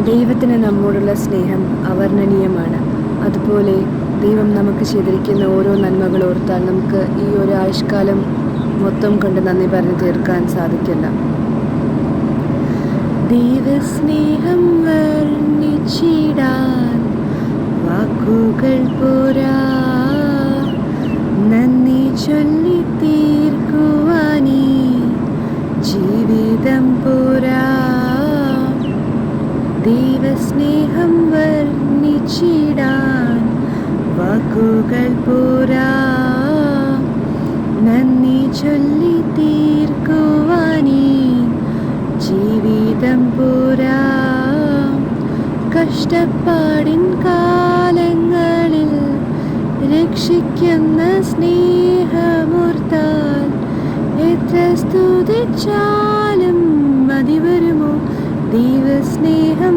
ദൈവത്തിന് നമ്മോടുള്ള സ്നേഹം അവർണ്ണനീയമാണ്. അതുപോലെ ദൈവം നമുക്ക് ചെയ്തിരിക്കുന്ന ഓരോ നന്മകൾ ഓർത്താൽ നമുക്ക് ഈ ഒരു ആയുഷ്കാലം മൊത്തം കൊണ്ട് നന്ദി പറഞ്ഞു തീർക്കാൻ സാധിക്കില്ല. ദൈവസ്നേഹം വർണ്ണിച്ചിടാൻ വാക്കുകൾ പോരാ, നന്ദി ചൊല്ലി തീർക്കുവാനീ ജീവിതം പോരാ. ദൈവസ്നേഹം വർണ്ണിച്ചിടാൻ വാക്കുകൾ പോരാ, നന്ദി ചൊല്ലി തീർക്കുവാനീ ജീവിതം പോരാ. കഷ്ടപ്പാടിൻ കാലങ്ങളിൽ രക്ഷിക്കുന്ന സ്നേഹമോർത്താൽ എത്ര സ്തുതിച്ചാലും മതി വരുമോ? ദൈവസ്നേഹം